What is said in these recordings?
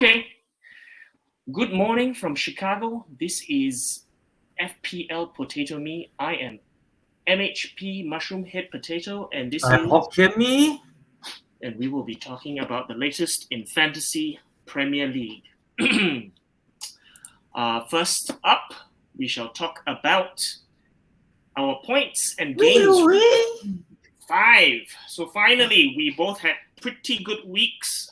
Okay. Good morning from Chicago. This is FPL Potato Me. I am MHP Mushroom Head Potato, and this I'm is, Hokkien Me. and we will be talking about the latest in Fantasy Premier League. First up, we shall talk about our points and games. Five. So finally, we both had pretty good weeks.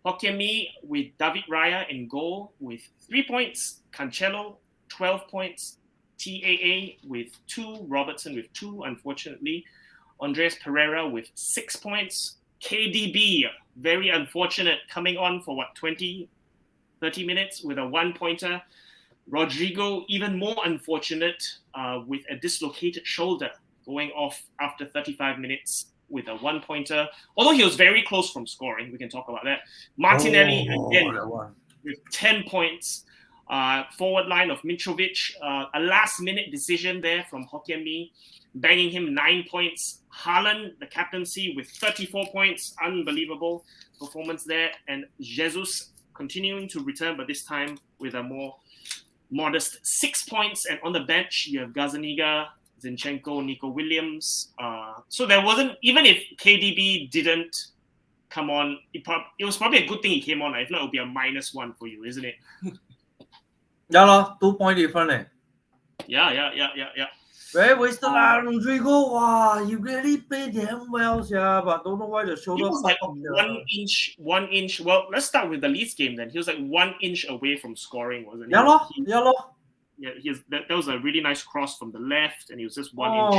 Hokkien Me with David Raya in goal with 3 points, Cancelo 12 points, TAA with 2, Robertson with 2, unfortunately, Andreas Pereira with 6 points, KDB, very unfortunate, coming on for 30 minutes with a 1-pointer, Rodrigo, even more unfortunate, with a dislocated shoulder, going off after 35 minutes with a 1-pointer. Although he was very close from scoring, we can talk about that. Martinelli again with 10 points. Forward line of Mitrovic, a last-minute decision there from Hokkien Me, banging him 9 points. Haaland, the captaincy, with 34 points. Unbelievable performance there. And Jesus continuing to return, but this time with a more modest 6 points. And on the bench, you have Gazaniga, Zinchenko, Nico Williams. So there wasn't, even if KDB didn't come on, it was probably a good thing he came on. If not, it would be a -1 for you, isn't it? Yeah, 2 point different. Yeah. Very wasted lah, Rodrigo. Wow, he really played damn well, yeah. But don't know why the shoulder. He was like 1 inch. Well, let's start with the Leeds game then. He was like 1 inch away from scoring, wasn't he? Yeah. Yeah, that was a really nice cross from the left, and he was just 1 inch.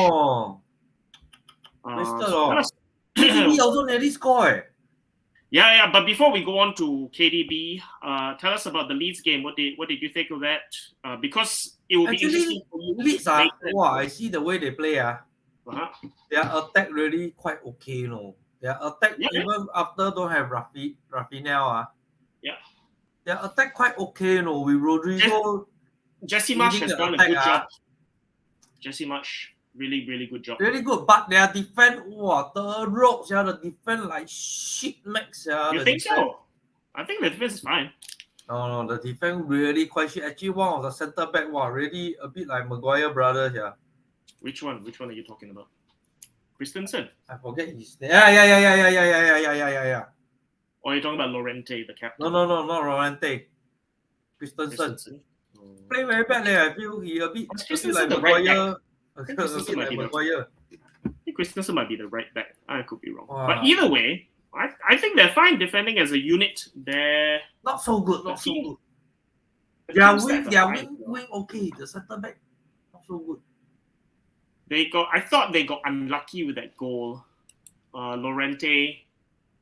KDB also nearly scored. Yeah. But before we go on to KDB, tell us about the Leeds game. What did you think of that? Because it will be interesting for you. Leeds, I see the way they play. Their attack really quite okay, no. Their attack even after don't have Rafinha. Yeah. Their attack quite okay, no. With Rodrigo. Jesse Marsh has done a good job. Jesse Marsh, really, really good job. Really good, but their defense, the ropes, the defense like shit max. You think so? I think the defense is fine. No, the defense really quite shit. Actually, one of the centre back, really a bit like Maguire brothers, yeah. Which one? Which one are you talking about? Christensen? I forget his name. Yeah. Or are you talking about Lorente, the captain? No, not Lorente. Christensen. Play very bad I feel he a bit like Maguire. I think Christensen might be the right back. I could be wrong. Wow. But either way, I think they're fine defending as a unit. They're not so good. Their wing okay. The centre back not so good. I thought they got unlucky with that goal. Lorente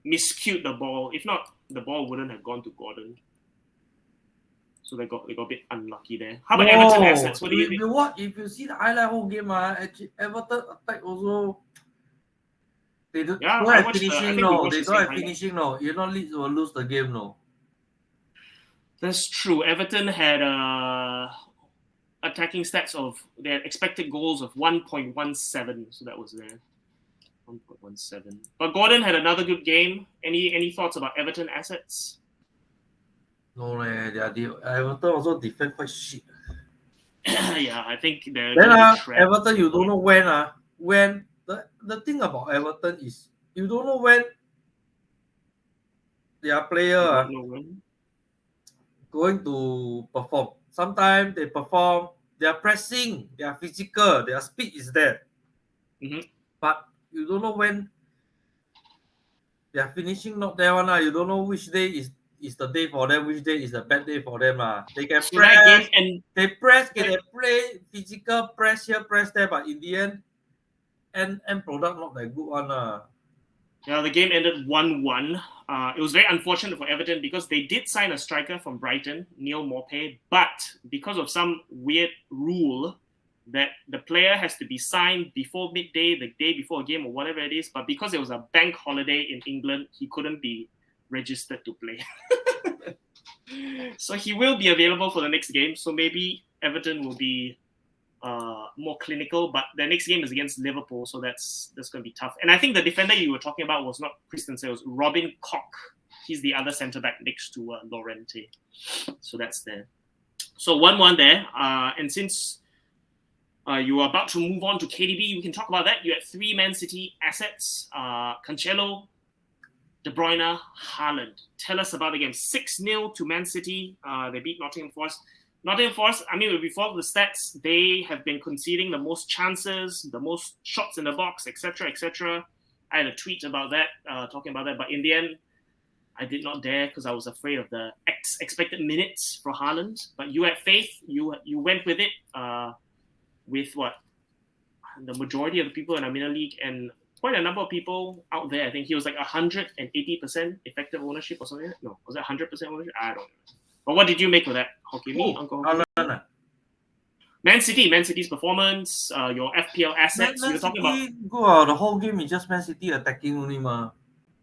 miscued the ball. If not, the ball wouldn't have gone to Gordon. So they got a bit unlucky there. How about Everton assets? What do you think? If you see the highlight whole game, actually Everton attack also. They don't have finishing. They don't have finishing. You're not Leeds will lose the game. No. That's true. Everton had attacking stats of their expected goals of 1.17. So that was there. 1.17. But Gordon had another good game. Any thoughts about Everton assets? No, Everton also defend quite shit. Yeah, I think they're. Then Everton, you don't know when the thing about Everton is you don't know when their player going to perform. Sometimes they perform. Their pressing, their physical, their speed is there. But you don't know when their finishing not there one. You don't know which day is the day for them, which day is a bad day for them. They can press, they play physical, press here, press there, but in the end product not that good one. Yeah, the game ended 1-1. It was very unfortunate for Everton because they did sign a striker from Brighton, Neil Maupay, but because of some weird rule that the player has to be signed before midday, the day before a game or whatever it is, but because it was a bank holiday in England, he couldn't be registered to play. So he will be available for the next game. So maybe Everton will be more clinical, but the next game is against Liverpool, so that's going to be tough. And I think the defender you were talking about was not Christensen, it was Robin Koch. he's the other centre back next to Llorente. So that's there. So 1-1 there. And since you are about to move on to KDB, we can talk about that. You had 3 Man City assets: Cancelo, De Bruyne, Haaland. Tell us about the game. 6-0 to Man City. They beat Nottingham Forest. Nottingham Forest, I mean, before the stats, they have been conceding the most chances, the most shots in the box, etc., etc. I had a tweet about that, talking about that. But in the end, I did not dare because I was afraid of the expected minutes for Haaland. But you had faith. You went with it with what? The majority of the people in our Mina League and quite a number of people out there. I think he was like 180% effective ownership or something. No, was that 100% ownership? I don't know. But what did you make of that, Hockey? Me, Uncle Hockey? Man City's performance, your FPL assets. Man you're talking City, about the whole game is just Man City attacking only, ma.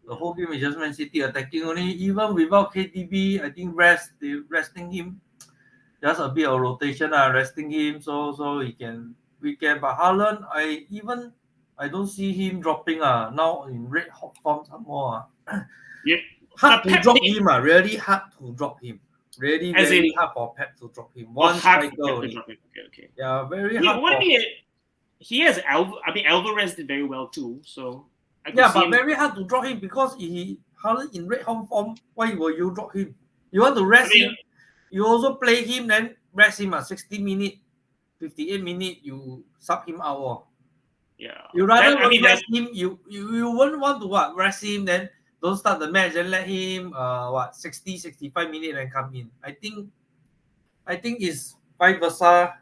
The whole game is just Man City attacking only. Even without KDB, I think they resting him. Just a bit of rotation, resting him so he can. But Haaland, I don't see him dropping. Now in red hot form some more. yeah. Hard to drop him. Really hard to drop him. Really, very hard for Pep to drop him. One striker only. Okay. Yeah, very hard. What do you mean? He has Alvarez did very well too. So but very hard to drop him because Haaland in red home form. Why will you drop him? You want to rest him? You also play him, then rest him at 60 minutes, 58 minutes. You sub him out. Yeah. You rather rest him. You won't want to rest him then. Don't start the match and let him 60, 65 minutes and come in. I think it's vice versa.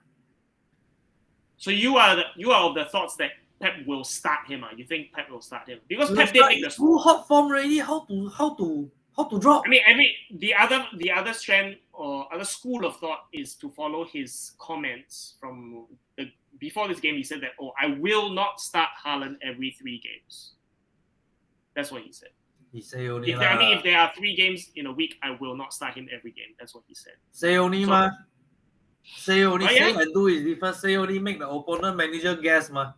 So you are of the thoughts that Pep will start him. You think Pep will start him because Pep did make the full hot form already. How to drop? I mean, the other strand or other school of thought is to follow his comments from before this game. He said that I will not start Haaland every 3 games. That's what he said. He say only. If there are 3 games in a week, I will not start him every game. That's what he said. Say only, ma. Say only. Say and do is different. Say only make the opponent manager guess, ma.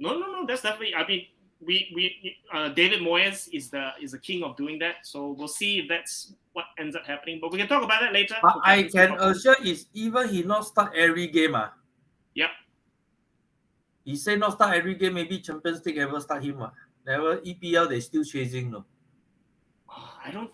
No. That's definitely. I mean, we David Moyes is the king of doing that. So we'll see if that's what ends up happening. But we can talk about that later. But I can assure is even he not start every game. Yep. He say not start every game. Maybe Champions League ever start him. Never EPL, they still chasing, no. On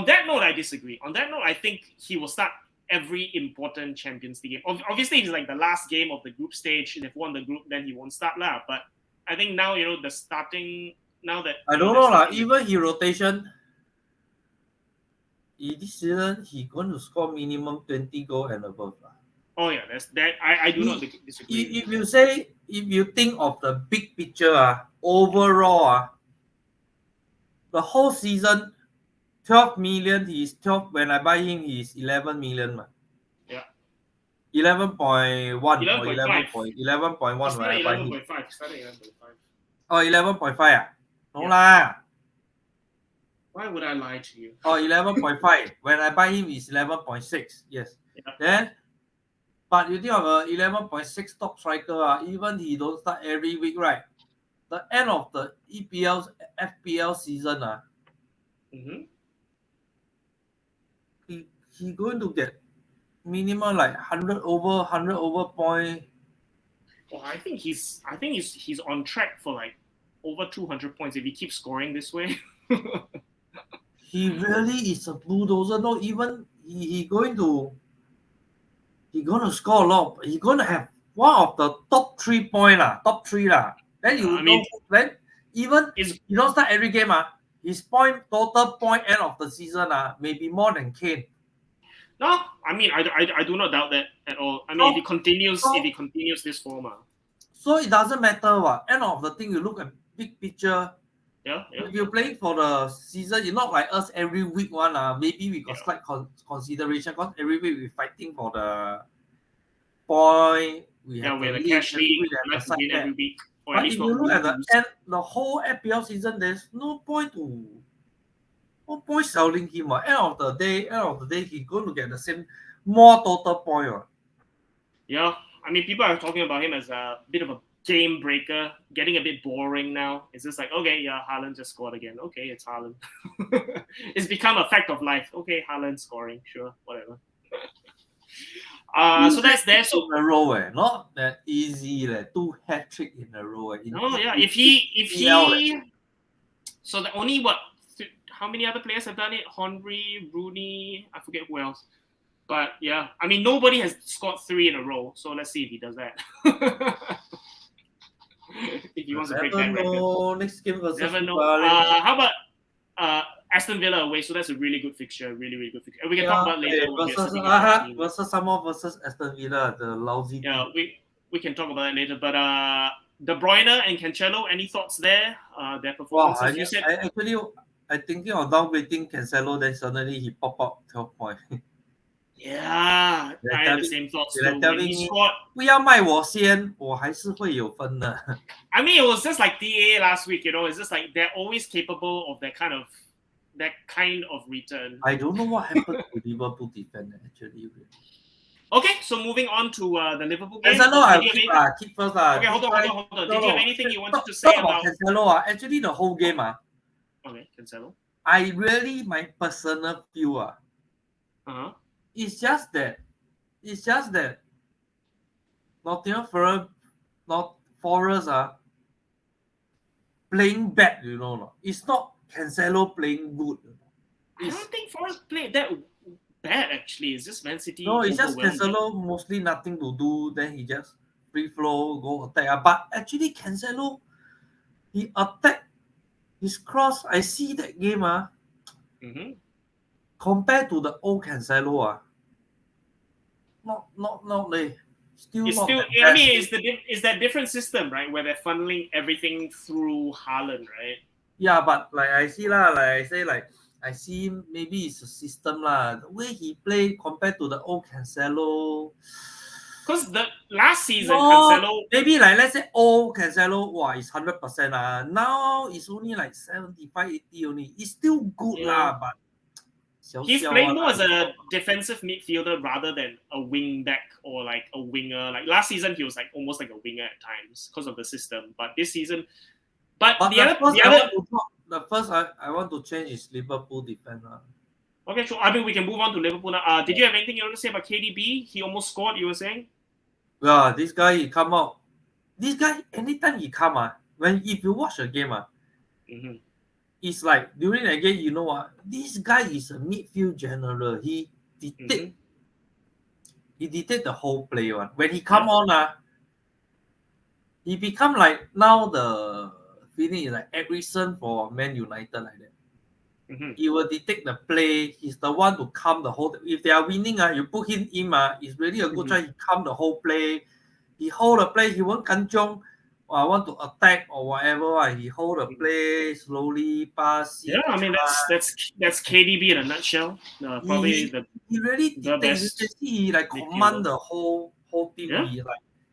that note, I disagree. On that note, I think he will start every important Champions League game. Obviously, if it's like the last game of the group stage, they've won the group, then he won't start lah. But I think now, the starting, now that... I don't know lah. Even he rotation, this season, he going to score minimum 20 goals and above. Oh yeah, that's that. I do not disagree. If you think of the big picture, overall, the whole season, 12 million. He's 12. When I buy him, he's 11 million. Yeah. 11.1 or 11.1 when I buy him. 11.5. Started 11.5. Oh, 11.5. No lah. Why would I lie to you? Oh, 11.5. When I buy him, it's 11.6. Yes. Yeah. Then. But you think of a 11.6 top striker, even he don't start every week, right? The end of the FPL season, he going to get minimum like 100 over point. Well, I think he's on track for like over 200 points if he keeps scoring this way. He really is a bulldozer. No, even he going to score a lot. He's going to have one of the top 3 point top 3 lah. Then then even if you don't start every game his total point end of the season maybe more than Kane. No, I mean I do not doubt that at all. I mean if he continues this form. So it doesn't matter what end of the thing. You look at big picture. Yeah. If you're playing for the season, you're not like us every week maybe we got slight consideration because every week we're fighting for the point. We're the cash league. We like to win every week. But if you look at the end, the whole FPL season, there's no point selling him. End of the day, he's going to get the same more total point. Yeah, I mean people are talking about him as a bit of a game breaker, getting a bit boring now. It's just like, okay, yeah, Haaland just scored again. Okay, it's Haaland. It's become a fact of life. Okay, Haaland scoring, sure, whatever. So that's there. So in a row, not that easy, 2 hat-trick in a row. oh yeah, if he, so the only how many other players have done it? Henry, Rooney, I forget who else. But yeah, I mean nobody has scored 3 in a row. So let's see if he does that. If he wants to break that record. Next game versus Never know. How about Aston Villa away? So that's a really good fixture, really good fixture. And we can talk about later versus someone versus Aston Villa, the lousy. Yeah, we can talk about that later. But De Bruyne and Cancelo, any thoughts there? Their performances. I thinking of downgrading Cancelo, then suddenly he pop up 12 points. Yeah, I had the same thoughts too. When he scored, 不要卖我先，我还是会有分的。I mean, it was just like DA last week, It's just like they're always capable of that kind of return. I don't know what happened to Liverpool defense actually. Okay, so moving on to the Liverpool game. Cancelo, I'll keep first. Okay, hold on. Did you have anything you wanted to say about Cancelo? Actually, the whole game. Okay, Cancelo. I really, my personal view. It's just that Nottingham Forest playing bad, It's not Cancelo playing good. I don't think Forest played that bad actually. It's just Man City. No, it's just Cancelo mostly nothing to do. Then he just free flow go attack. But actually Cancelo, he attack his cross. I see that game compared to the old Cancelo not still it's not. Still, I mean, it's that different system, right? Where they're funneling everything through Haaland, right? Yeah, but like I see I see maybe it's a system The way he played compared to the old Cancelo. Because the last season, Cancelo maybe let's say old Cancelo, it's 100%. Now it's only like 75, 80 only. It's still good but he's playing more as a defensive midfielder rather than a wing back or like a winger. Like last season, he was like almost like a winger at times because of the system. But this season, the first I want to change is Liverpool defense. Okay, so I mean we can move on to Liverpool now. Did you have anything you want to say about KDB? He almost scored. You were saying? Yeah, this guy he come out. This guy anytime he come if you watch a game it's like during the game, you know what? This guy is a midfield general. He dictate the whole play one. When he come on, he become like now the feeling is like Ericsson for Man United like that. He will dictate the play. He's the one to calm the whole. If they are winning, you put him in, it's really a good try. He calm the whole play. He hold the play. He won't kanchong. I want to attack or whatever. He hold the play slowly, pass. Yeah, I mean that's KDB in a nutshell. Probably he really the best. You can see he like command the whole team.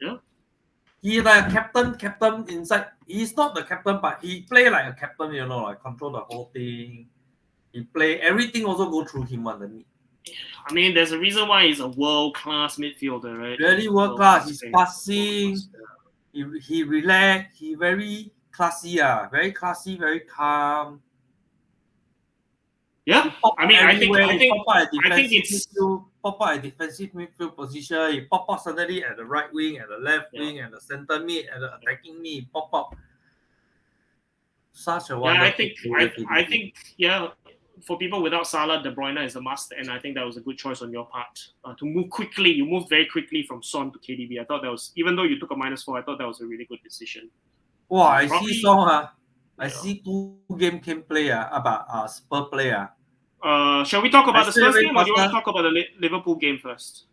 Yeah. He like captain inside. He's not the captain, but he play like a captain. Like control the whole thing. He play everything. Also go through him on the mid. I mean, there's a reason why he's a world-class midfielder, right? Really world-class. He's passing. He relax. He very classy. Very classy. Very calm. Yeah, I mean, I think it's pop out a defensive midfield position. He pop out suddenly at the right wing, at the left wing, at the center mid, at the attacking mid. Pop up. Such a wonderful. I think for people without Salah, De Bruyne is a must, and I think that was a good choice on your part to move quickly. You moved very quickly from Son to KDB. I thought that was, even though you took a -4, I thought that was a really good decision. Wow, I see Son. I see 2 game can play about Spurs play. Shall we talk about the Spurs game, or do you want to talk about the Liverpool game first?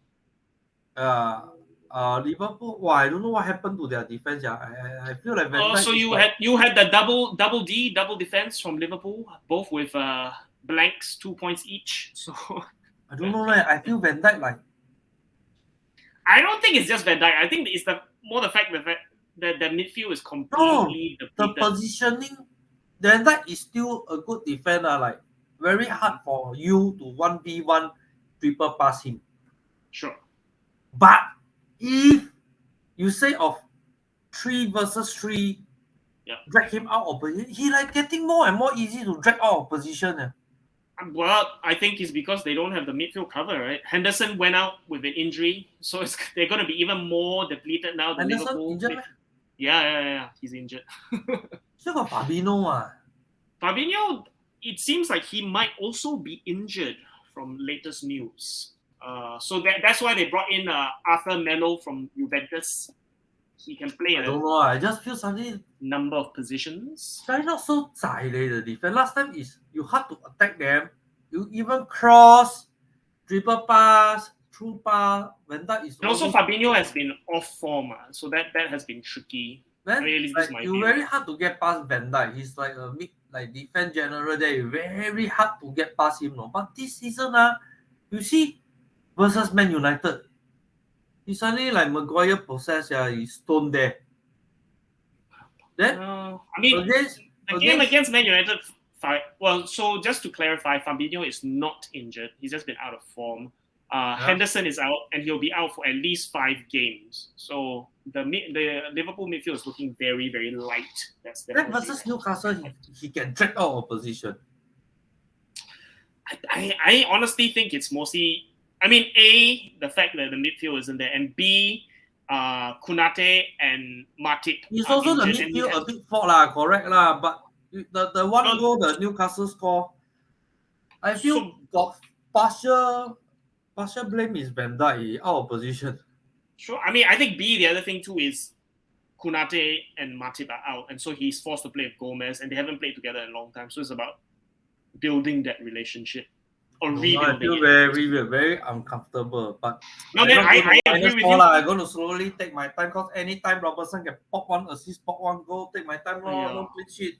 Liverpool. Wow, I don't know what happened to their defense. I feel like. So you had the double defense from Liverpool, both with blanks, 2 points each. So I don't know. I feel Van Dijk like. I don't think it's just Van Dijk. I think it's more the fact that the midfield is completely depleted. The positioning. Van Dijk is still a good defender. Like very hard for you to 1v1 triple pass him. Sure. But if you say of 3 versus 3, Yeah. drag him out of position. He like getting more and more easy to drag out of position. Well, I think it's because they don't have the midfield cover, right? Henderson went out with an injury, so they're going to be even more depleted now. The Henderson Liverpool injured? Yeah, he's injured. Still got Fabinho. Fabinho, it seems like he might also be injured from latest news. So that's why they brought in Arthur Melo from Juventus. He can play I in don't know. I just feel something. number of positions. Try not so zai the defense. Last time is you hard to attack them. You even cross, dribble pass, through pass. When that is And also always, Fabinho has been off form, so that has been tricky. then At least like this might you be. very hard to get past Van Dijk. He's like a mid like defense general there. Very hard to get past him. No? But this season you see versus Man United, he suddenly like Maguire possess he's stone there. Then I mean, the game against Man United. Well, so just to clarify, Fabinho is not injured. He's just been out of form. Henderson is out, and he'll be out for at least 5 games. So the Liverpool midfield is looking very, very light. That's that versus Newcastle, he can drag out of position. I honestly think it's mostly. I mean, A, the fact that the midfield isn't there, and B, Kunate and Matip. It's also the midfield a bit fault correct but the one goal the Newcastle score, I feel got partial blame is Van Dijk out of position. Sure, I mean I think B, the other thing too is Kunate and Matip are out, and so he's forced to play with Gomez, and they haven't played together in a long time. So it's about building that relationship. Or rebuilding. I feel very uncomfortable. But no, man, I agree with you. I'm going to slowly take my time because anytime Robertson can pop one assist, pop one goal, take my time. No clean sheet.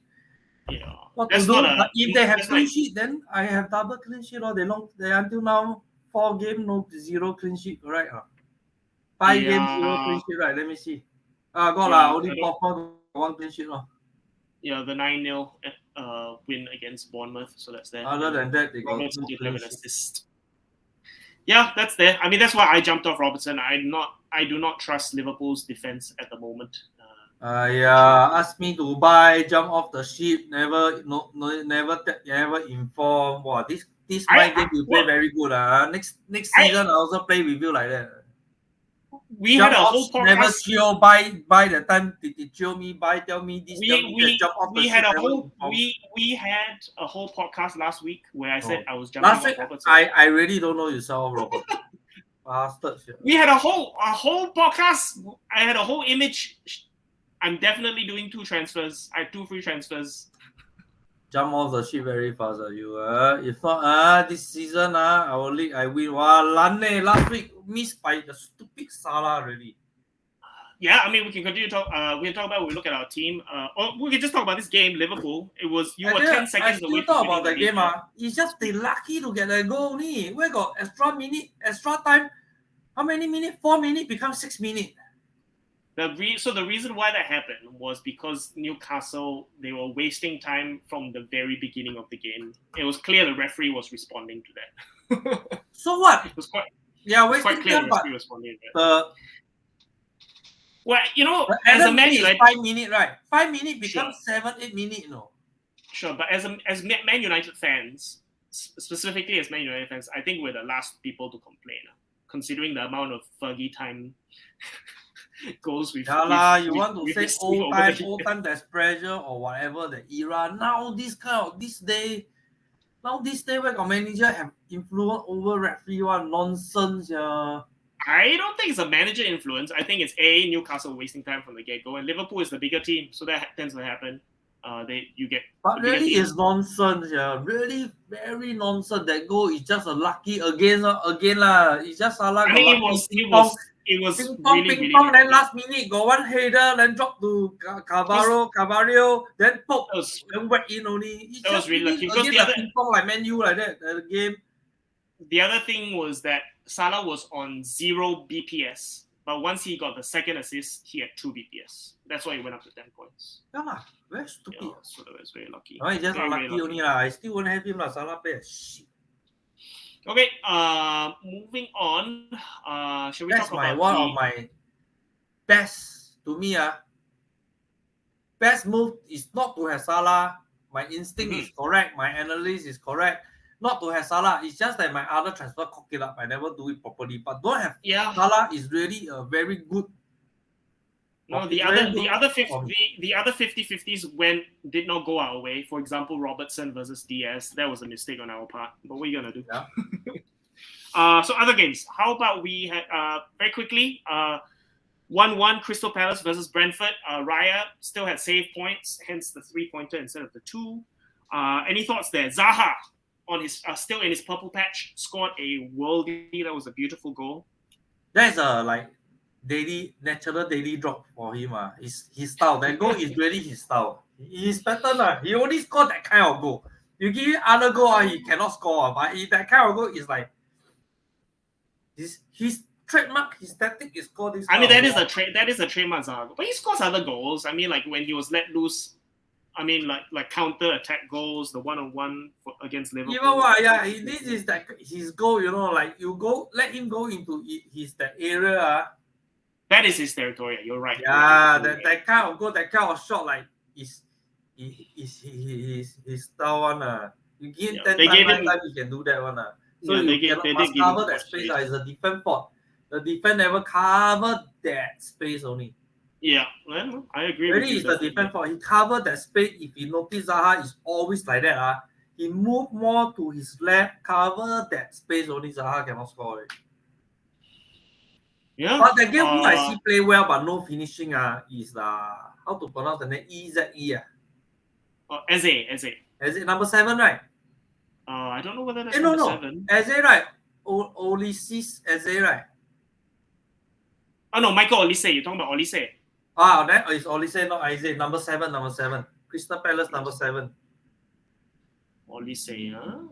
Yeah. What to do? But if they have clean sheet, then I have double clean sheet. They until now 4 games, 0 clean sheet, right? 5 games, 0 clean sheet, right? Let me see. Only pop one clean sheet. Yeah, the 9-0 win against Bournemouth, so that's there. Other than that, they got Robertson did have an assist. Yeah, that's there. I mean, that's why I jumped off Robertson. I do not trust Liverpool's defense at the moment. Ask me to buy, jump off the ship, never inform. Wow, this my game you play very good. Next season I also play with you like that. We had a whole podcast. Never chill by the time they chill me by tell me this. Jump off the ship. We had a whole podcast last week where I said I was jumping off Robertson. I really don't know you saw Robert. Bastard. We had a whole podcast. I had a whole image. I'm definitely doing 2 transfers. I had 2 free transfers. Jump off the ship very fast, you. If not, this season, I win. Wow, last week missed by the stupid Salah already. Yeah, I mean, we can continue to talk. We can talk about. We look at our team. Or we can just talk about this game, Liverpool. It was you were 10 seconds away. Talk about the game. It's just they lucky to get a goal. Where got extra minute, extra time? How many minutes? 4 minutes become 6 minutes. So the reason why that happened was because Newcastle, they were wasting time from the very beginning of the game. It was clear the referee was responding to that. So what? It was quite wasting clear time, the referee responding to that. Well, as a Man United, 5 minutes, right? 5 minutes becomes 7, 8 minutes, Sure, but as Man United fans, specifically as Man United fans, I think we're the last people to complain, considering the amount of Fergie time goes with. You want to say old time there's pressure or whatever the era. Now this day where the manager have influence over referee nonsense. I don't think it's a manager influence. I think it's Newcastle wasting time from the get-go, and Liverpool is the bigger team, so that tends to happen. But really it's nonsense, really very nonsense. That goal is just a lucky again It's just Salah. I think it was ping pong, then last minute got one header, then drop to Carvalho, then pop, then whack in only. It was really lucky because the ping pong like Man U like that the game. The other thing was that Salah was on 0 BPS, but once he got the second assist, he had 2 BPS. That's why he went up to 10 points. Yeah, very stupid. Yeah, so that was very lucky. It's just unlucky only. I still won't have him. Salah play shit. Okay, moving on. Shall we talk about one of my best to me. best move is not to have Salah. My instinct is correct. My analysis is correct. Not to have Salah. It's just that my other transfer cock it up. I never do it properly. But don't have Salah is really a very good. No, the other 50-50s did not go our way. For example, Robertson versus Diaz. That was a mistake on our part. But what are you gonna do? Yeah. So other games. How about we had very quickly 1-1 Crystal Palace versus Brentford. Raya still had save points, hence the 3-pointer instead of the 2. Any thoughts there? Zaha on his still in his purple patch scored a worldie. That was a beautiful goal. That is a natural daily drop for him. His style. That goal is really his style. His pattern. He only scored that kind of goal. You give him other goal, he cannot score. But that kind of goal is like his trademark, his tactic is score this. I mean, that is a trademark Zaha. But he scores other goals. I mean, like when he was let loose. I mean, like counter attack goals, the 1-on-1 against Liverpool. Even what? Yeah, this is that his goal. Like you let him go into that area. That is his territory. You're right. Yeah, that kind of goal, that kind of shot, like is his style one. You give him 10 times, he can do that one. So you must cover that space. It's a defense fault. The defense never covered that space only. Yeah, well, I agree. Really, it's the defense fault. He covered that space. If you notice, Zaha is always like that. He moved more to his left, cover that space only. Zaha cannot score it. Yeah. But the game who I see play well but no finishing is how to pronounce the name? Eze. Eze number 7, right? I don't know whether that's number 7. Eze, right? Ulysses Eze, right? Oh no, Michael Olise. You're talking about Olise. That is Olise, not Eze. Number 7. Crystal Palace, number 7. Olise, huh?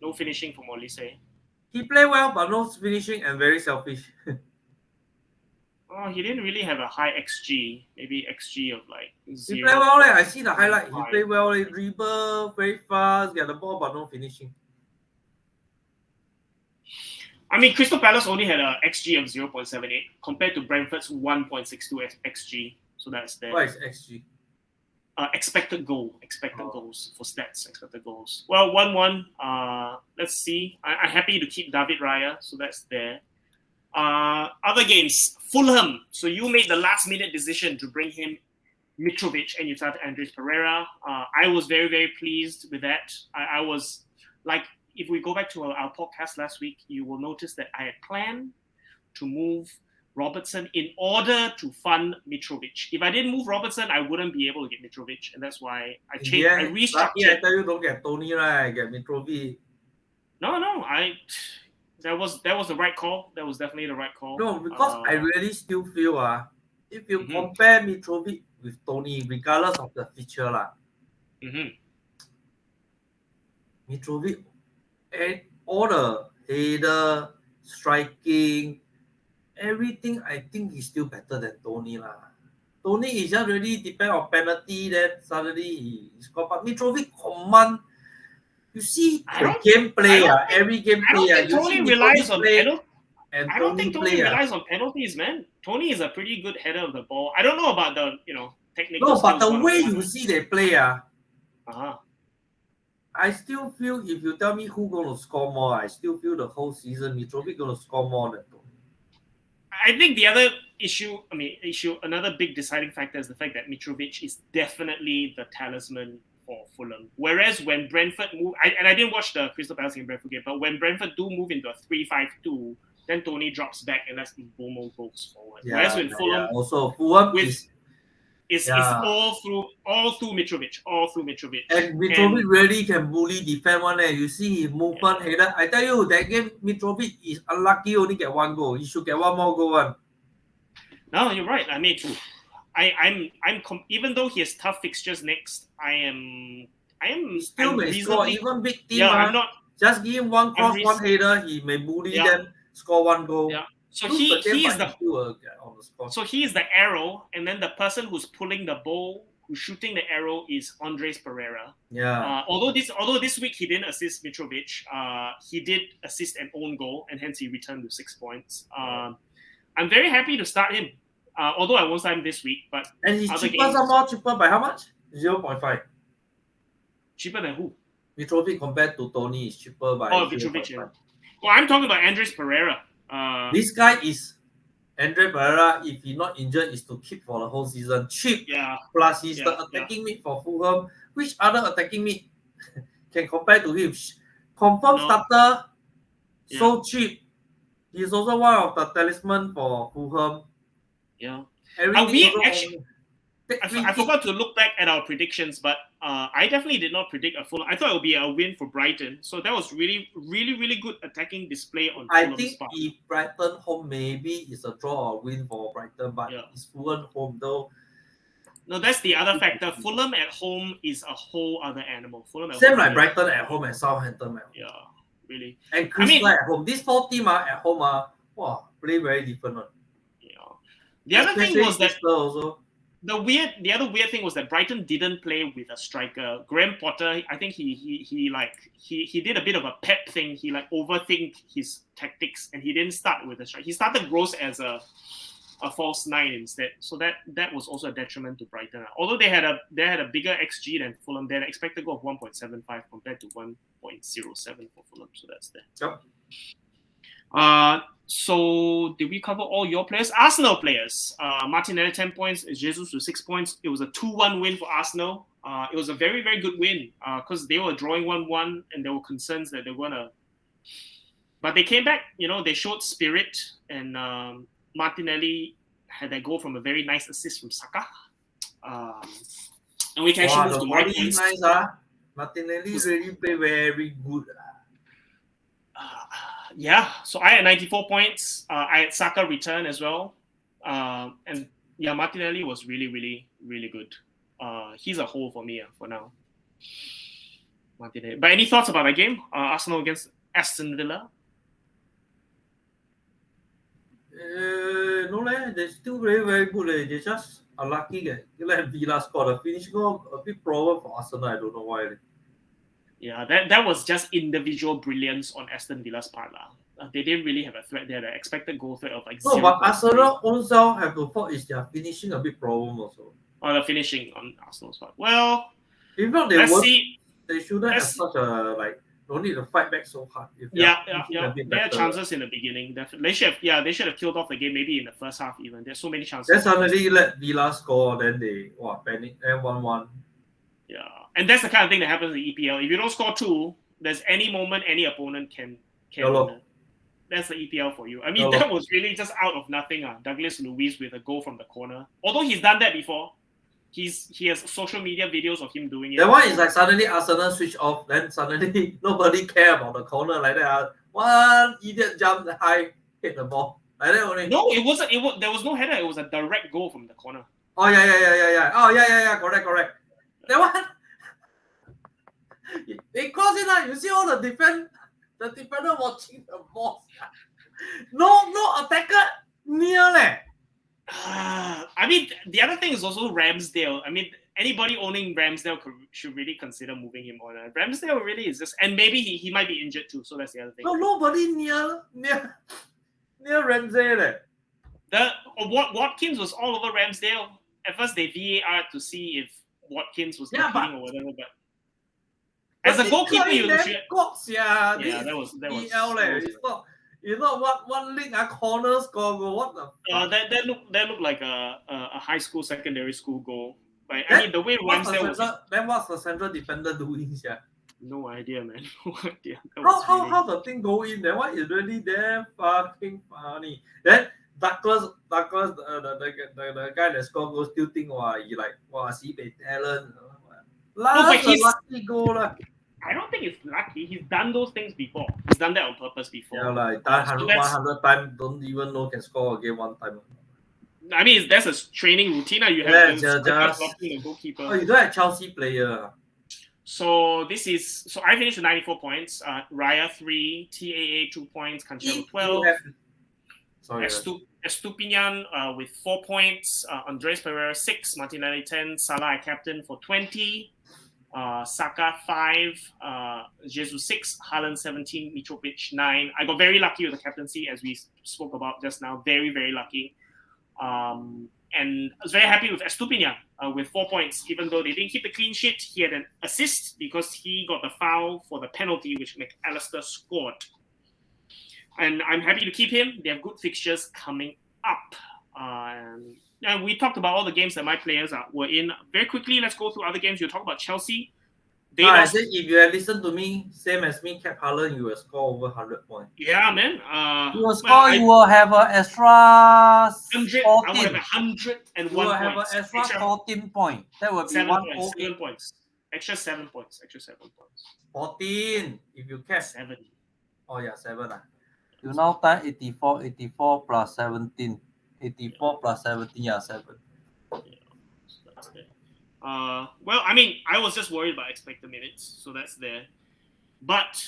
No finishing from Olise. He played well, but no finishing and very selfish. Oh, he didn't really have a high XG. Maybe XG of like 0. He played well. I see the highlight. He played well. Dribble, very fast, get the ball, but no finishing. I mean, Crystal Palace only had an XG of 0.78 compared to Brentford's 1.62 XG. So that's there. What is XG? Expected goals for stats. Expected goals. Well, 1-1. Let's see. I'm happy to keep David Raya, so that's there. Other games, Fulham. So you made the last-minute decision to bring him Mitrovic and you started Andres Pereira. I was very, very pleased with that. I was like, if we go back to our podcast last week, you will notice that I had planned to move Robertson in order to fund Mitrovic. If I didn't move Robertson, I wouldn't be able to get Mitrovic, and that's why I changed. Yeah, I restructured. I tell you, don't get Tony, right? Get Mitrovic. No, that was the right call. That was definitely the right call. No, because I really still feel if you compare Mitrovic with Tony, regardless of the feature Mitrovic and all the header, striking, everything, I think he's still better than Tony Tony is just really depend on penalty, then suddenly he score. But Mitrovic command. You see the gameplay, every gameplay. I don't think Tony relies on penalties. I don't think Tony relies on penalties, man. Tony is a pretty good header of the ball. I don't know about the technical. No, but the way you see they play, I still feel if you tell me who gonna score more, I still feel the whole season Mitrovic gonna score more than Tony. I think the other another big deciding factor is the fact that Mitrovic is definitely the talisman for Fulham. Whereas when Brentford move, I didn't watch the Crystal Palace and Brentford game, but when Brentford do move into a 3-5-2, then Tony drops back and that's Mbomo goes forward. Whereas when Fulham also Fulham is all through Mitrovic, And Mitrovic really can bully defend one. You see his movement header. I tell you, that game Mitrovic is unlucky, only get 1 goal. He should get 1 more goal. No, you're right. I mean, I'm even though he has tough fixtures next, I am still may score. Even big team, I'm not just give him 1 cross, 1 header. He may bully them, score 1 goal. Yeah. So he is the arrow, and then the person who's pulling the bow, who's shooting the arrow, is Andres Pereira. Yeah. Although this week he didn't assist Mitrovic, he did assist an own goal, and hence he returned with 6 points. I'm very happy to start him. Although I won't sign him this week, but And he's other cheaper, games, some more cheaper by how much? 0.5. cheaper than who? Mitrovic compared to Tony is cheaper by Oh, 0.5. Mitrovic. Yeah. Well, I'm talking about Andres Pereira. This guy is Andre Pereira. If he not injured, is to keep for the whole season. Cheap. Yeah. Plus, he's the attacking mid for Fulham. Which other attacking mid can compare to him? Confirmed starter. So cheap. He's also one of the talisman for Fulham. Yeah. Everything I forgot to look back at our predictions, but I definitely did not predict a Fulham. I thought it would be a win for Brighton. So that was really, really, really good attacking display on Fulham's I think part. if Brighton home, maybe it's a draw or win for Brighton, but it's Fulham home though. No, that's the other factor. Fulham at home is a whole other animal. Fulham at Same home like Brighton at home and Southampton at home. Yeah, really. And Crystal at home. These 4 teams at home play very different one. Yeah. The other thing was that also. The other weird thing was that Brighton didn't play with a striker. Graham Potter, I think he did a bit of a Pep thing. He overthink his tactics and he didn't start with a striker. He started Gross as a false 9 instead. So that was also a detriment to Brighton. Although they had a bigger XG than Fulham, they had expected goal of 1.75 compared to 1.07 for Fulham. So that's there. Yep. So did we cover all your players? Arsenal players. Martinelli 10 points, Jesus with 6 points. It was a 2-1 win for Arsenal. It was a very, very good win because they were drawing 1-1 and there were concerns that they were gonna. But they came back. They showed spirit and Martinelli had that goal from a very nice assist from Saka. And we can actually move to my points. Nice, Martinelli really play very good. Yeah, so I had 94 points. I had Saka return as well. And yeah, Martinelli was really, really, really good. He's a hole for me for now. Martinelli. But any thoughts about that game? Arsenal against Aston Villa? No, they're still very, very good. They just unlucky. They let Villa score. The finish goal a bit problem for Arsenal. I don't know why. Yeah, that was just individual brilliance on Aston Villa's part. They didn't really have a threat there. The expected goal threat of No, but Arsenal own self have to fault is their finishing a bit problem also. Oh, the finishing on Arsenal's part. Well, if not, they shouldn't have such a don't need to fight back so hard. They had chances in the beginning. Definitely, they should have killed off the game maybe in the first half even. There's so many chances. Then suddenly let Villa score, then they panic and 1-1. Yeah, and that's the kind of thing that happens in the EPL. If you don't score 2, there's any moment any opponent can that's the EPL for you. I mean, that was really just out of nothing. Douglas Luiz with a goal from the corner. Although he's done that before. He has social media videos of him doing it. That one is like suddenly Arsenal switch off, then suddenly nobody care about the corner like that. One idiot jumped high, hit the ball. Like that only. No, it wasn't. There was no header. It was a direct goal from the corner. Oh yeah. Oh yeah. Correct. That one. They cross it. You see all the defender watching the ball. No attacker near . I mean, the other thing is also Ramsdale. I mean, anybody owning Ramsdale should really consider moving him on. Ramsdale really is just, and maybe he might be injured too. So that's the other thing. No, nobody near Ramsdale. Watkins was all over Ramsdale. At first, they VAR to see if Watkins was competing or whatever, but as a goalkeeper, you that was It's not one league corner score goal. What the? That looked like a high school, secondary school goal. Like, I mean, the way Ramsdale was. Then what's the central defender doing? No idea, man. No idea. How the thing go in? Then what is really damn fucking funny. Then Douglas, the guy that scored goal still think he sibei talent. Lucky goal . I don't think it's lucky. He's done those things before. He's done that on purpose before. Yeah, done 100 times. Don't even know can score again one time. I mean, that's a training routine. You have the goalkeeper. Oh, you don't have Chelsea player. So I finished with 94 points. Raya 3, TAA 2 points, Cancelo 12. Estupinian with 4 points. Andres Pereira 6, Martinelli 10, Salah captain for 20. Saka 5, Jesus 6, Haaland 17, Mitrovic 9. I got very lucky with the captaincy, as we spoke about just now. Very, very lucky. And I was very happy with Estupiñán with 4 points. Even though they didn't keep the clean sheet, he had an assist because he got the foul for the penalty which McAllister scored. And I'm happy to keep him. They have good fixtures coming up. And we talked about all the games that my players were in. Very quickly, let's go through other games. You'll talk about Chelsea. I said if you had listened to me, same as me, Cap Harlan, you will score over 100 points. Yeah, man. You will score, you will have an extra 100. 14. I would have 101 You will points. have an extra 14 points. That would be 7 points. Extra 7 points. 14 if you cap. 7. Oh yeah, 7. You now tie 84 plus 17. 84 plus 17, yeah, 7. Yeah, so that's there. Well, I mean, I was just worried about expected minutes, so that's there. But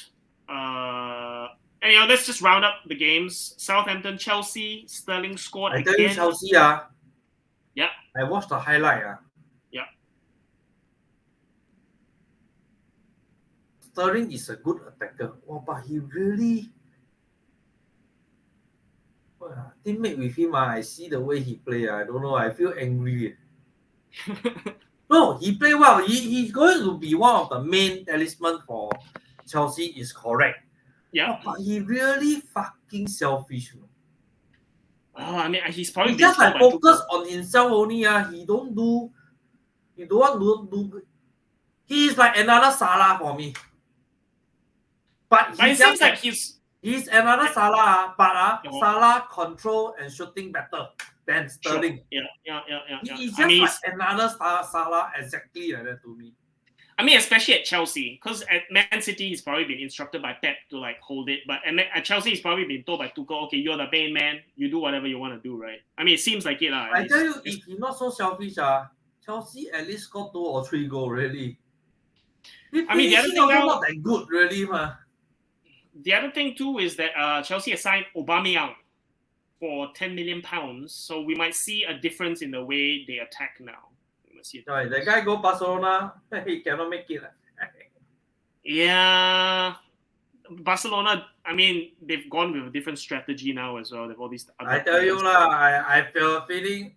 anyhow, let's just round up the games. Southampton, Chelsea, Sterling scored I again. tell you, Chelsea, yeah. I watched the highlight. Yeah. Sterling is a good attacker. Oh, but he really teammate with him. I see the way he play. I don't know. I feel angry. No, he play well. He's going to be one of the main talisman for Chelsea. Is correct. Yeah. Oh, but he really fucking selfish. I mean, he's probably he just like focus on himself only. He don't want to do. He is like another Salah for me. But it seems like he's another Salah, but Salah control and shooting better than Sterling. Sure. Yeah. He's just like another Salah, exactly like that to me. I mean, especially at Chelsea, because at Man City he's probably been instructed by Pep to like hold it, but at Chelsea he's probably been told by Tuchel, okay, you're the main man, you do whatever you want to do, right? I mean, it seems like it. I tell you, if he's not so selfish, Chelsea at least scored 2 or 3 goals, really. I mean, the other thing now, not that good, really, man. The other thing too is that Chelsea has signed Aubameyang for £10 million, so we might see a difference in the way they attack now. Right, the guy go Barcelona, he cannot make it. Yeah, Barcelona. I mean, they've gone with a different strategy now as well. They've all these. I tell you lah, I feel a feeling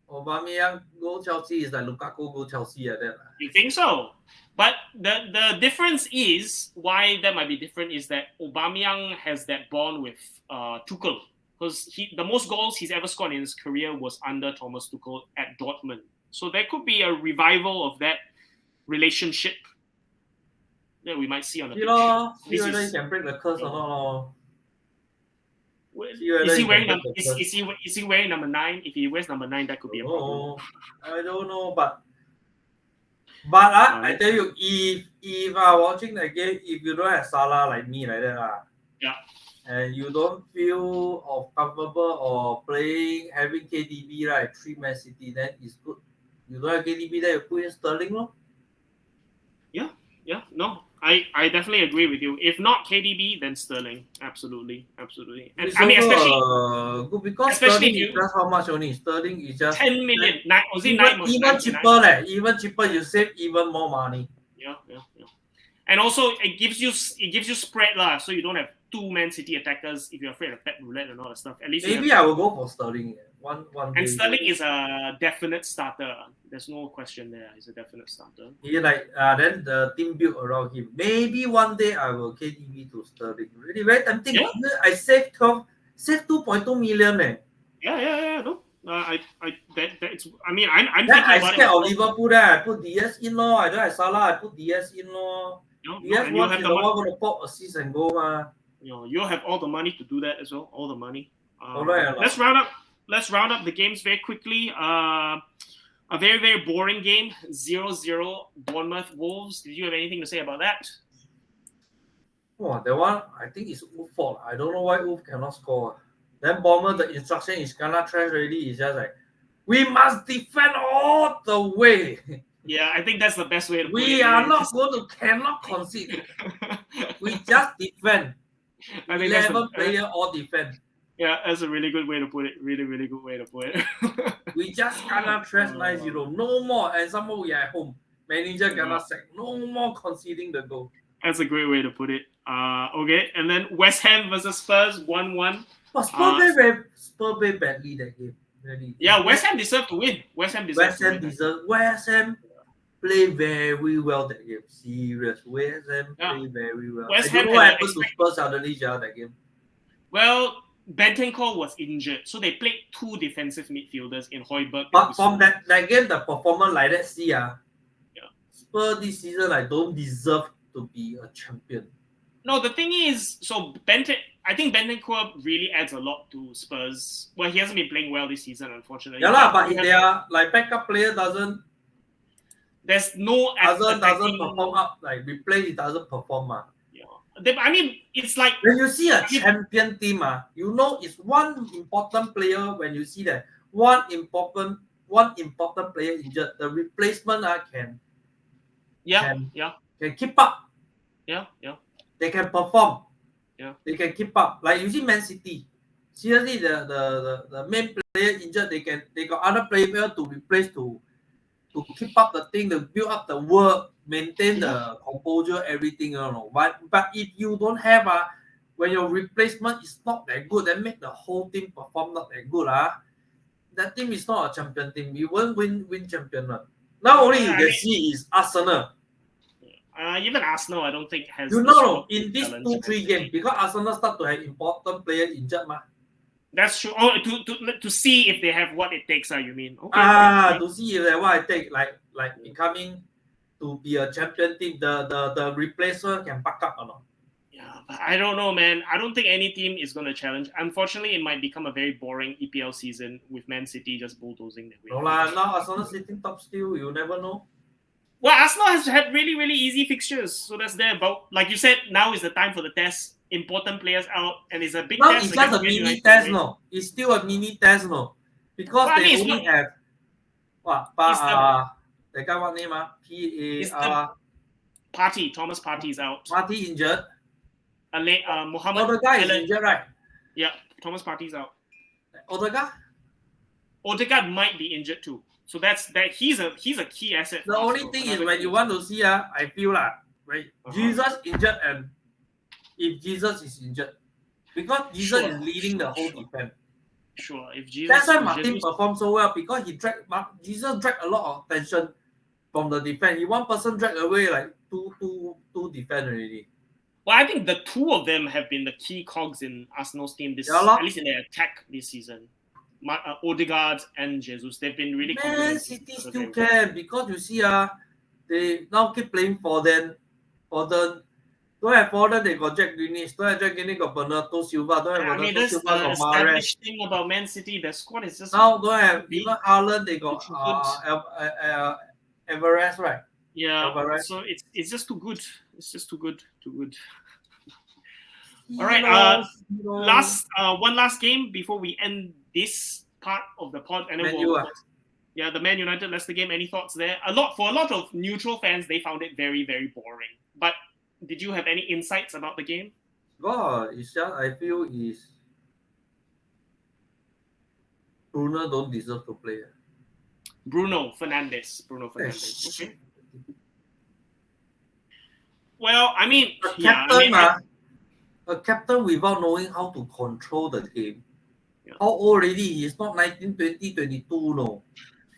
Aubameyang go Chelsea is like Lukaku go Chelsea like that. You think so? But the difference is why that might be different is that Aubameyang has that bond with Tuchel, because the most goals he's ever scored in his career was under Thomas Tuchel at Dortmund. So there could be a revival of that relationship that we might see on the pitch. See whether he can break the curse or not. Is he wearing number 9? If he wears number 9, that could be a problem. I don't know, but I tell you, if watching the game, if you don't have Salah like me like that, and you don't feel comfortable or playing having KDB right, 3 Man City, then it's good. You don't have KDB, then you put in Sterling, no? Yeah, no, I definitely agree with you. If not KDB, then Sterling, absolutely. And it's I mean, especially good because Sterling is just how much only? Sterling is just 10 million. Even cheaper, even cheaper. You save even more money. Yeah. And also, it gives you spread lah, so you don't have 2 Man City attackers if you're afraid of Pep Roulette and all that stuff. At least maybe I will go for Sterling. One and Sterling is a definite starter. There's no question there. He's a definite starter. He then the team built around him. Maybe one day I will KDB to Sterling. Really very tempting. Yeah. I saved 2.2 million. Yeah. No. It's. I mean, I'm thinking I about scared of Liverpool. There, I put DS in law. I don't have Salah. I put DS in law. DS one is the one going to pop assist and go. You'll have all the money to do that as well. All the money. Right, Let's round up the games very quickly. A very, very boring game. 0-0 Bournemouth Wolves. Did you have anything to say about that? Oh, that one I think is Wolves' fault. I don't know why Wolves cannot score. Then Bournemouth, the instruction is gonna trash already. It's just like we must defend all the way. Yeah, I think that's the best way to put it. We are not going to cannot concede. We just defend. 11 players all defend. Yeah, that's a really good way to put it. Really, really good way to put it. We just cannot trash 9-0. No more. And somehow we are at home. Manager cannot sack. No more conceding the goal. That's a great way to put it. Okay, and then West Ham versus Spurs 1-1. But Spurs played badly that game. Really. Yeah, West Ham deserved to win. West Ham deserved to win. West Ham play very well that game. Serious. West Ham Yeah. play very well. West I don't Ham know what had happened to Spurs suddenly that game. Well, Bentancur was injured, so they played two defensive midfielders in Højbjerg. But from that game, the performance like that, Yeah. Spurs this season I don't deserve to be a champion. No, the thing is, so I think Bentancur really adds a lot to Spurs. Well, he hasn't been playing well this season, unfortunately. Yeah, but if they are like backup player there's no doesn't perform up, like we play it doesn't perform. Yeah. I mean, it's like when you see a champion team, you know it's one important player. When you see that one important player injured, the replacement can keep up. Yeah. They can perform. Yeah. They can keep up. Like you see Man City. Seriously, the main player injured, they got other player to replace to keep up the thing, to build up the work, maintain the composure, everything, you know. But if you don't have when your replacement is not that good, then make the whole team perform not that good. That team is not a champion team. You won't win champion. Now only you can see is Arsenal. Even Arsenal, I don't think has. You know, in these 2-3 games, because Arsenal start to have important players injured, That's true. Oh, to see if they have what it takes, you mean? Okay. To see if they have what it takes, like becoming to be a champion team, the replacement can back up or not. Yeah, but I don't know, man. I don't think any team is going to challenge. Unfortunately, it might become a very boring EPL season with Man City just bulldozing their way. No lah, now Arsenal sitting top still. You never know. Well, Arsenal has had really, really easy fixtures, so that's there. But like you said, now is the time for the test. Important players out, and it's a big now test. It's just a mini test, no. It's still a mini test, no, because they only have what? The guy what name? Partey. Thomas Partey is out. Partey injured. Mohamed. The guy is injured, right? Yeah, Thomas Partey's out. Odegaard might be injured too. So that's that. He's a key asset. The only thing is when you want to see, I feel right. Jesus injured, and if Jesus is injured, because Jesus is leading the whole defense. Sure, if Jesus. That's why Martin performed so well, because Jesus dragged a lot of tension from the defense. If one person dragged away, like two defend already. Well, I think the two of them have been the key cogs in Arsenal's team at least in their attack this season. Odegaard and Jesus, they've been really. Man City still can, because you see, they now keep playing Foden. Don't have Foden, they got Jack Grealish. Don't have Jack Grealish, got Bernardo Silva. Don't have Bernardo Silva, got Mahrez. Established thing about Man City, the squad is just now don't have even Haaland. They got Everest, right? Yeah, Everest. So it's just too good. It's just too good. All right. One last game before we end this part of the pod, and then the Man United Leicester game. Any thoughts there? For a lot of neutral fans, they found it very, very boring. But did you have any insights about the game? It's just I feel is Bruno don't deserve to play. Bruno Fernandes. Okay. Well, I mean, a captain without knowing how to control the game. How old already? He's not 19, 20, 22, no.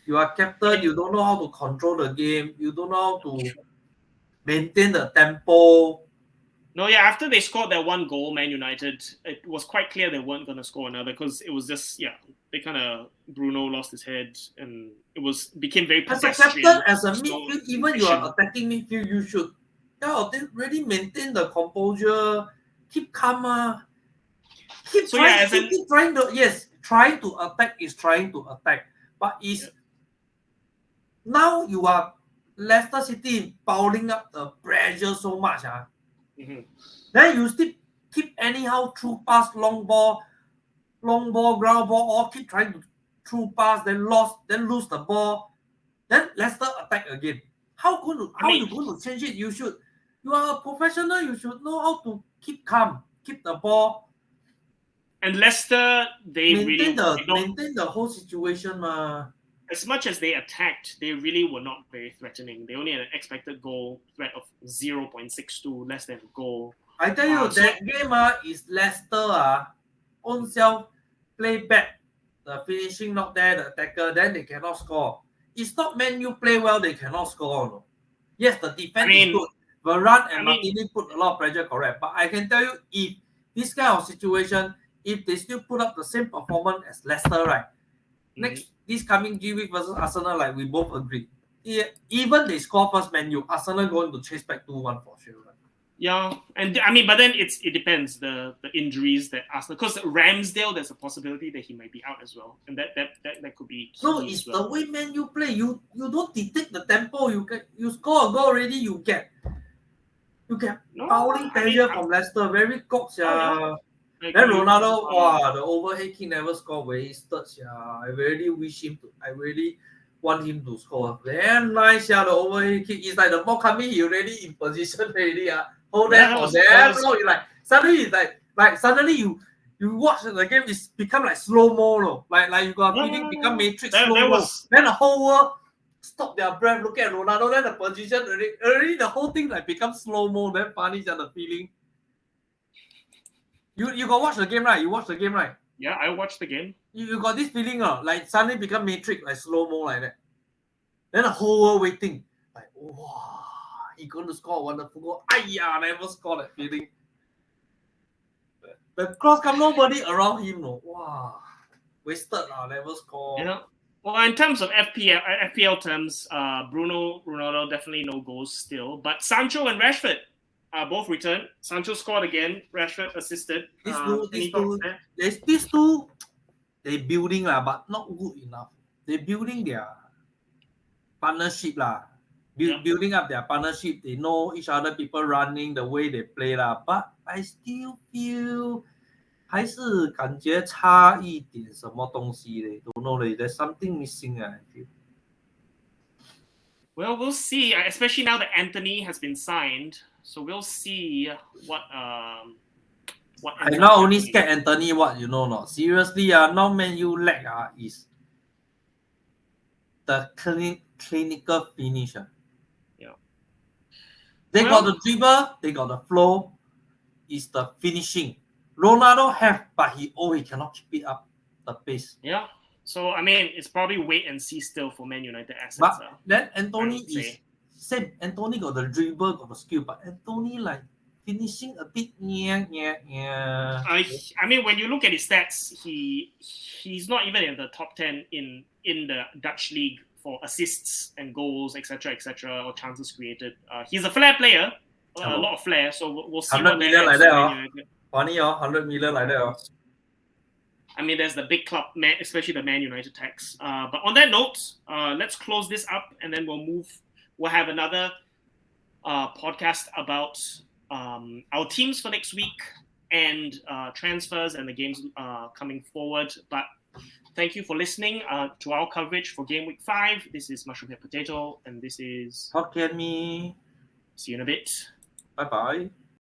You are captain, you don't know how to control the game. You don't know how to maintain the tempo. No, yeah, after they scored that one goal, Man United, it was quite clear they weren't going to score another, because it was just, Bruno lost his head, and it became very pedestrian. As a midfield, even you are attacking midfield, you should really maintain the composure, keep calm. Trying to attack is trying to attack, but now you are Leicester City piling up the pressure so much. Then you still keep anyhow through pass, long ball, ground ball, or keep trying to through pass, then lose the ball, then Leicester attack again. How you going to change it? You are a professional. You should know how to keep calm, keep the ball. And Leicester, they maintain the whole situation. As much as they attacked, they really were not very threatening. They only had an expected goal threat of 0.62, less than a goal. I tell you, that game is Leicester own self play back the finishing not there, the attacker, then they cannot score. It's not Man U play well, they cannot score. No. Yes, the defense is good. Varane and Martinez put a lot of pressure, correct. But I can tell you, if this kind of situation, if they still put up the same performance as Leicester, right? This coming G week versus Arsenal, like we both agree. Even they score first Man U, Arsenal going to chase back 2-1 for sure. Right? Yeah, and I mean, but then it depends the injuries that Arsenal, because Ramsdale, there's a possibility that he might be out as well, and that could be key. No, it's the way Man U play. You don't detect the tempo. You score a goal already. You get fouling pressure from Leicester. Very cocked, Then Ronaldo, the overhead kick never score. Wasted, I really want him to score. Very nice, the overhead kick. It's like the ball coming, he already in position already. Hold that for damn long. Like suddenly you watch the game, it's become like slow mo. Like you got feeling become Matrix slow mo. Then the whole world stop their breath, look at Ronaldo. Then the position already the whole thing like becomes slow mo. Then funny, the feeling. You got watch the game, right? You watch the game, right? Yeah, I watched the game. You got this feeling, like suddenly become Matrix, like slow mo like that. Then the whole world waiting, like, wow, he going to score a wonderful goal. Never score that feeling. The cross come, nobody around him, no. Wow, wasted, never score. Well, in terms of FPL terms, Bruno, Ronaldo definitely no goals still, but Sancho and Rashford both returned. Sancho scored again. Rashford assisted. These two, they building but not good enough. They building their partnership building up their partnership. They know each other, people running the way they play But I still feel 还是感觉差一点什么东西嘞 Don't know嘞 There's something missing I feel. Well, we'll see. Especially now that Anthony has been signed, so we'll see what. I not only scared Anthony, what you know not? Seriously, now Man U lack is the clinical finish. Yeah. They got the dribble, they got the flow. Is the finishing. Ronaldo have, but he cannot keep it up the pace. Yeah. So I mean, it's probably wait and see still for Man United assets. But then Anthony is same. Anthony got the dribble, got the skill, but Anthony like finishing a bit. I mean, when you look at his stats, he's not even in the top 10 in the Dutch league for assists and goals, etc., or chances created. He's a flair player, a lot of flair. So we'll see. 100 million like that. Funny, 100 million like that. I mean, there's the big club, especially the Man United tax. But on that note, let's close this up, and then we'll have another podcast about our teams for next week and transfers and the games coming forward. But thank you for listening to our coverage for Game Week 5. This is Mushroom Head Potato, and this is Hokkien Me. See you in a bit. Bye-bye.